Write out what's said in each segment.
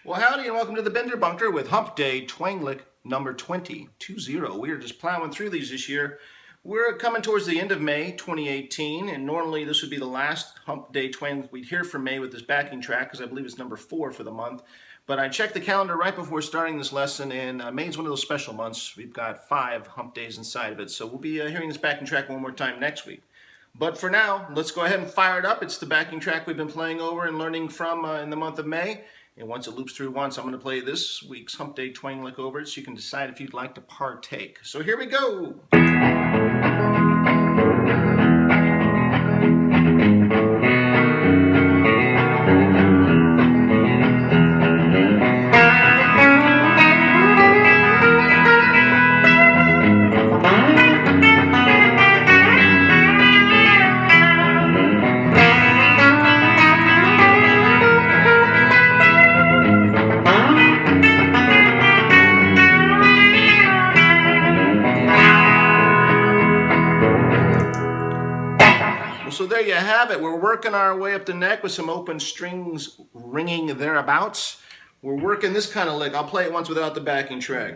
Well, howdy and welcome to the Bender Bunker with Hump Day Twang Lick number 20. We are just plowing through these this year. We're coming towards the end of May 2018, and normally this would be the last Hump Day Twang Lick we'd hear from May with this backing track, because I believe it's number 4 for the month. But I checked the calendar right before starting this lesson, and May is one of those special months. We've got 5 hump days inside of it, so we'll be hearing this backing track one more time next week. But for now, let's go ahead and fire it up. It's the backing track we've been playing over and learning from in the month of May. And once it loops through once, I'm going to play this week's Hump Day Twang Lick over it so you can decide if you'd like to partake. So here we go. So there you have it. We're working our way up the neck with some open strings ringing thereabouts. We're working this kind of lick. I'll play it once without the backing track.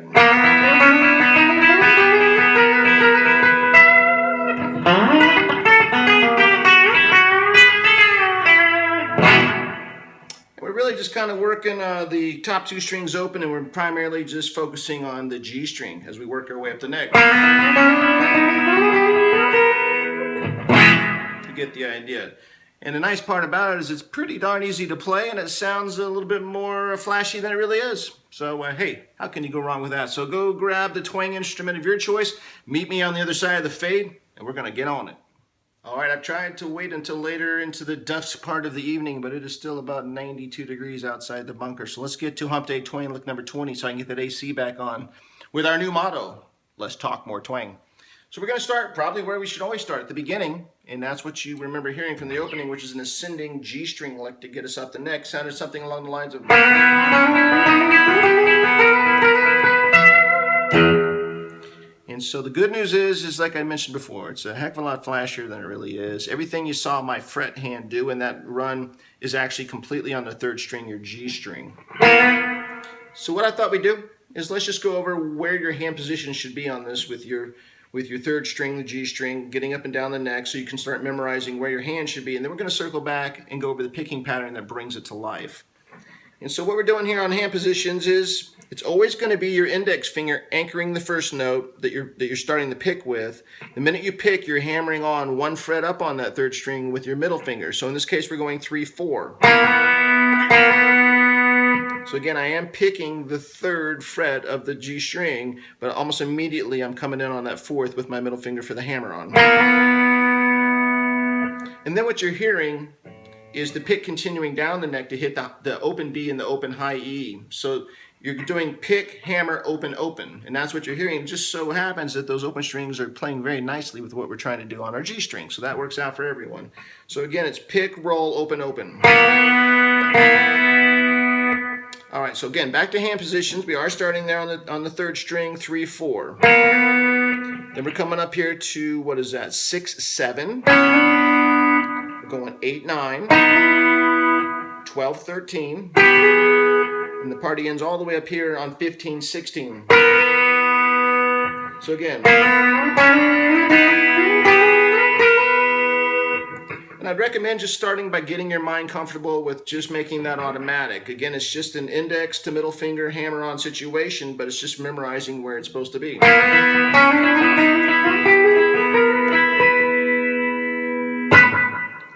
We're really just kind of working the top 2 strings open, and we're primarily just focusing on the G string as we work our way up the neck. Get the idea. And the nice part about it is it's pretty darn easy to play, and it sounds a little bit more flashy than it really is. So hey, how can you go wrong with that? So go grab the twang instrument of your choice, meet me on the other side of the fade, and we're going to get on it. Alright, I've tried to wait until later into the dusk part of the evening, but it is still about 92 degrees outside the bunker. So let's get to Hump Day Twang Lick number 20 so I can get that AC back on with our new motto, less talk, more twang. So we're going to start probably where we should always start, at the beginning, and that's what you remember hearing from the opening, which is an ascending G string lick to get us up the neck. Sounded something along the lines of... And so the good news is like I mentioned before, it's a heck of a lot flashier than it really is. Everything you saw my fret hand do in that run is actually completely on the 3rd string, your G string. So what I thought we'd do is let's just go over where your hand position should be on this with your 3rd string, the G string, getting up and down the neck so you can start memorizing where your hand should be. And then we're going to circle back and go over the picking pattern that brings it to life. And so what we're doing here on hand positions is it's always going to be your index finger anchoring the first note that you're starting to pick with. The minute you pick, you're hammering on 1 fret up on that 3rd string with your middle finger. So in this case, we're going 3, 4. So again, I am picking the 3rd fret of the G string, but almost immediately I'm coming in on that 4th with my middle finger for the hammer on. And then what you're hearing is the pick continuing down the neck to hit the open B and the open high E. So you're doing pick, hammer, open, open. And that's what you're hearing. It just so happens that those open strings are playing very nicely with what we're trying to do on our G string. So that works out for everyone. So again, it's pick, roll, open, open. Alright, so again, back to hand positions. We are starting there on the 3rd string, 3, 4. Then we're coming up here to, what is that, 6, 7. We're going 8, 9, 12, 13. And the party ends all the way up here on 15, 16. So again. And I'd recommend just starting by getting your mind comfortable with just making that automatic. Again, it's just an index to middle finger hammer on situation, but it's just memorizing where it's supposed to be.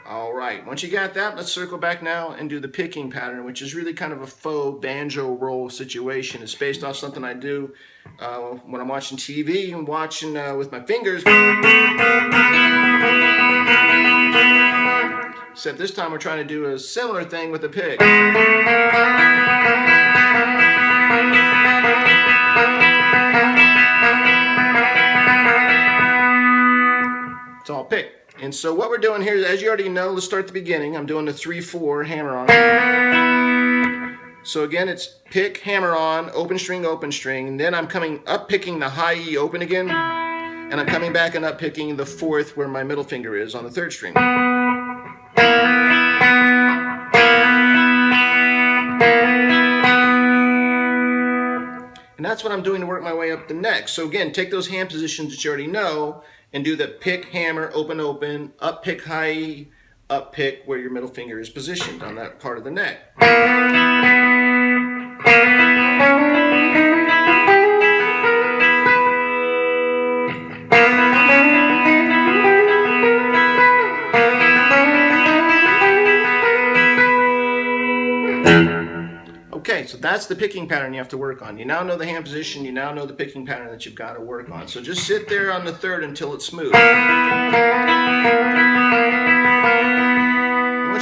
All right, once you got that, let's circle back now and do the picking pattern, which is really kind of a faux banjo roll situation. It's based off something I do when I'm watching TV and watching with my fingers. Except this time we're trying to do a similar thing with the pick. It's all pick. And so what we're doing here is, as you already know, let's start at the beginning. I'm doing the 3, 4 hammer on. So again, it's pick, hammer on, open string, and then I'm coming up picking the high E open again, and I'm coming back and up picking the 4th where my middle finger is on the 3rd string. And that's what I'm doing to work my way up the neck. So again, take those hand positions that you already know and do the pick, hammer, open, open, up, pick, high, up, pick, where your middle finger is positioned on that part of the neck. Okay, so that's the picking pattern you have to work on. You now know the hand position, you now know the picking pattern that you've got to work on. So just sit there on the third until it's smooth. Once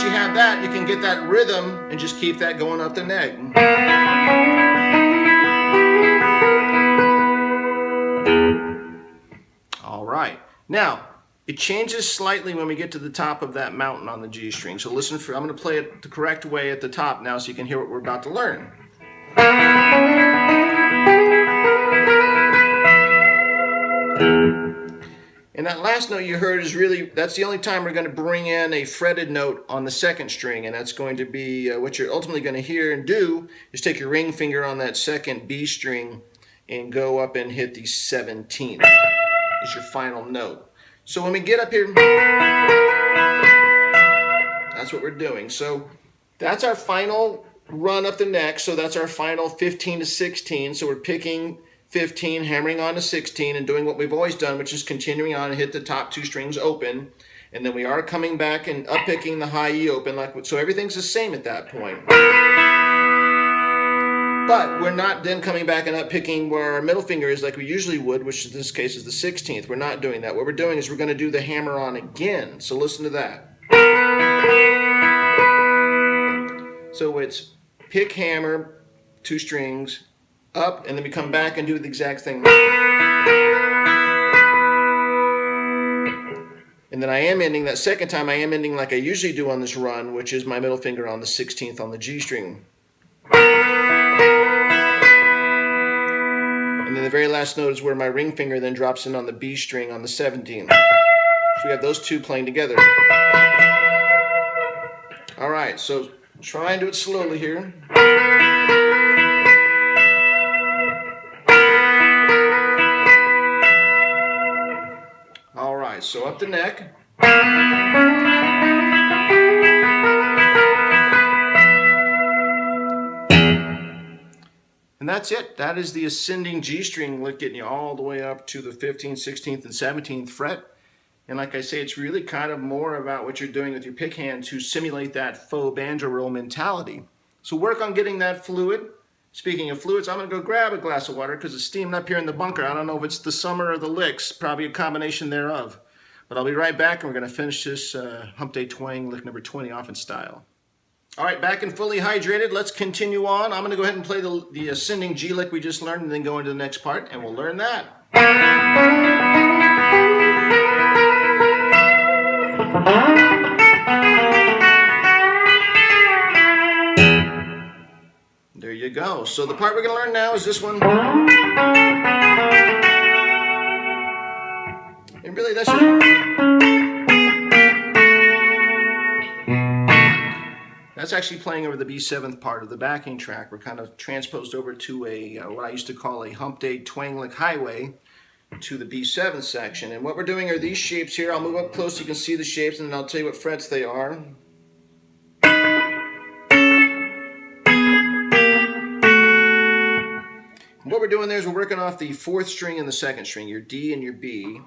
you have that, you can get that rhythm and just keep that going up the neck. All right. Now, it changes slightly when we get to the top of that mountain on the G string. So listen for, I'm going to play it the correct way at the top now so you can hear what we're about to learn. And that last note you heard is really, that's the only time we're going to bring in a fretted note on the second string. And that's going to be what you're ultimately going to hear and do is take your ring finger on that second B string and go up and hit the 17th is your final note. So when we get up here, that's what we're doing. So that's our final run up the neck. So that's our final 15 to 16. So we're picking 15, hammering on to 16, and doing what we've always done, which is continuing on and hit the top two strings open. And then we are coming back and up picking the high E open. So everything's the same at that point. But we're not then coming back and up picking where our middle finger is like we usually would, which in this case is the 16th. We're not doing that. What we're doing is we're going to do the hammer on again. So listen to that. So it's pick, hammer, two strings, up, and then we come back and do the exact thing. And then I am ending, that second time I am ending like I usually do on this run, which is my middle finger on the 16th on the G string. And then the very last note is where my ring finger then drops in on the B string on the 17th. So we have those two playing together. All right, so try and do it slowly here. All right, so up the neck. And that's it. That is the ascending G string lick, getting you all the way up to the 15th, 16th, and 17th fret. And like I say, it's really kind of more about what you're doing with your pick hand to simulate that faux banjo roll mentality. So work on getting that fluid. Speaking of fluids, I'm going to go grab a glass of water because it's steaming up here in the bunker. I don't know if it's the summer or the licks, probably a combination thereof. But I'll be right back and we're going to finish this Hump Day Twang lick number 20 off in style. All right, back and fully hydrated. Let's continue on. I'm going to go ahead and play the ascending G lick we just learned and then go into the next part, and we'll learn that. There you go. So the part we're going to learn now is this one. And really, that's actually playing over the B7th part of the backing track. We're kind of transposed over to a what I used to call a Hump Day Twang lick highway to the B7 section. And what we're doing are these shapes here. I'll move up close so you can see the shapes, and then I'll tell you what frets they are. And what we're doing there is we're working off the 4th string and the 2nd string, your D and your B.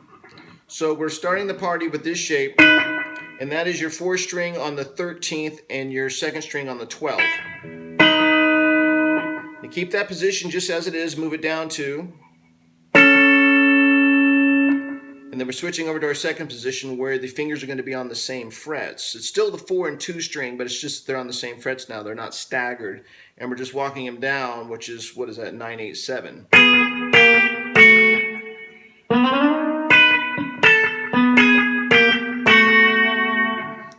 So we're starting the party with this shape, and that is your 4th string on the 13th and your 2nd string on the 12th. You keep that position just as it is, move it down 2. And then we're switching over to our 2nd position where the fingers are going to be on the same frets. It's still the 4 and 2 string, but it's just they're on the same frets now. They're not staggered. And we're just walking them down, which is, what is that, 9, 8, 7.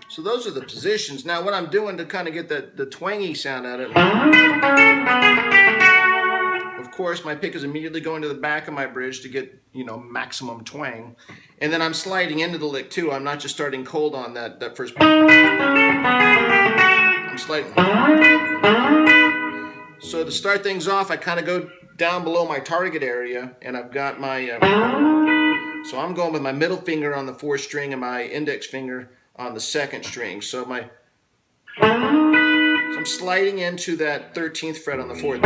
So those are the positions. Now what I'm doing to kind of get the twangy sound out of it, of course my pick is immediately going to the back of my bridge to get, you know, maximum twang. And then I'm sliding into the lick too. I'm not just starting cold on that first pick. I'm sliding. So to start things off, I kind of go down below my target area, and I've got my, so I'm going with my middle finger on the 4th string and my index finger on the 2nd string. So I'm sliding into that 13th fret on the 4th.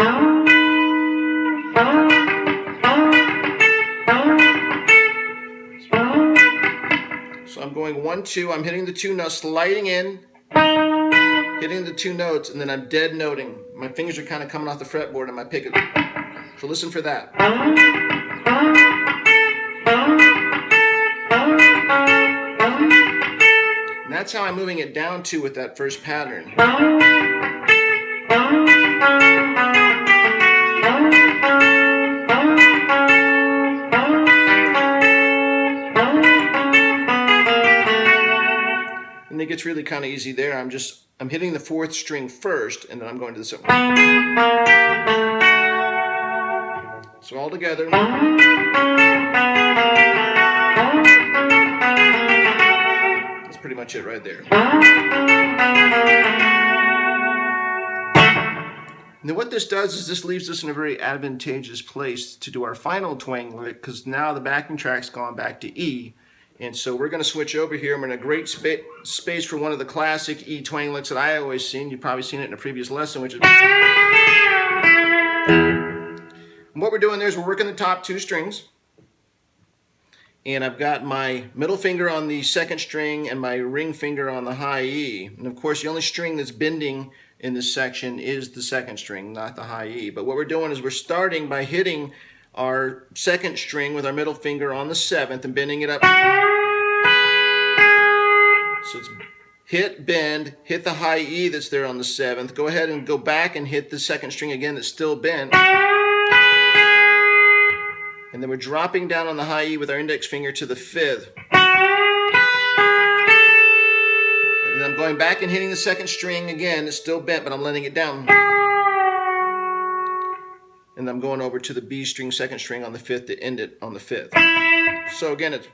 So I'm going 1, 2, I'm hitting the 2 notes, sliding in, hitting the 2 notes, and then I'm dead noting. My fingers are kind of coming off the fretboard on my pick. So listen for that. And that's how I'm moving it down to with that first pattern. And it gets really kind of easy there. I'm hitting the 4th string first, and then I'm going to the 7th. So all together. That's pretty much it right there. And then what this does is this leaves us in a very advantageous place to do our final twang lick, because now the backing track's gone back to E. And so we're going to switch over here. I'm in a great space for one of the classic E twang licks that I always seen. You've probably seen it in a previous lesson, which is... And what we're doing there is we're working the top 2 strings. And I've got my middle finger on the 2nd string and my ring finger on the high E. And of course, the only string that's bending in this section is the 2nd string, not the high E. But what we're doing is we're starting by hitting our 2nd string with our middle finger on the 7th and bending it up. So it's hit, bend, hit the high E that's there on the 7th. Go ahead and go back and hit the 2nd string again that's still bent. And then we're dropping down on the high E with our index finger to the 5th. And then I'm going back and hitting the 2nd string again. It's still bent, but I'm letting it down. And I'm going over to the B string, 2nd string on the 5th to end it on the 5th. So again, it's...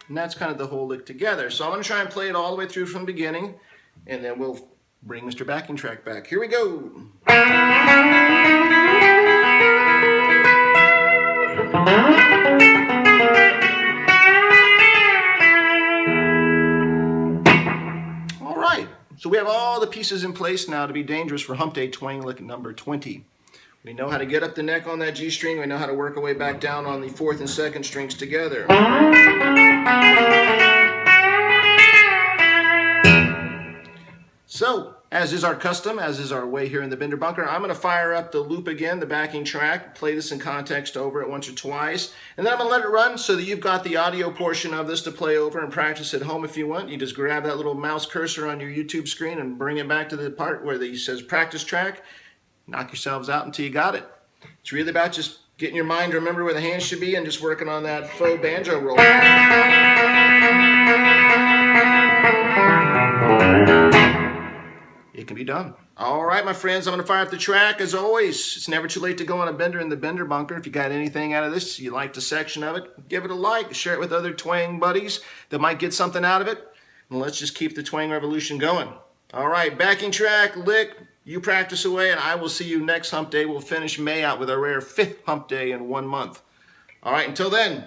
And that's kind of the whole lick together. So I'm going to try and play it all the way through from the beginning, and then we'll bring Mr. Backing Track back. Here we go. All right. So we have all the pieces in place now to be dangerous for Hump Day twang lick number 20. We know how to get up the neck on that G string. We know how to work our way back down on the 4th and 2nd strings together. So, as is our custom, as is our way here in the Bender Bunker, I'm going to fire up the loop again, the backing track, play this in context over it once or twice, and then I'm going to let it run so that you've got the audio portion of this to play over and practice at home if you want. You just grab that little mouse cursor on your YouTube screen and bring it back to the part where it says practice track. Knock yourselves out until you got it. It's really about just getting your mind to remember where the hands should be and just working on that faux banjo roll. It can be done. All right, my friends, I'm going to fire up the track. As always, it's never too late to go on a bender in the Bender Bunker. If you got anything out of this, you liked a section of it, give it a like. Share it with other twang buddies that might get something out of it. And let's just keep the twang revolution going. All right, backing track, lick. You practice away, and I will see you next Hump Day. We'll finish May out with our rare 5th Hump Day in 1 month. All right, until then.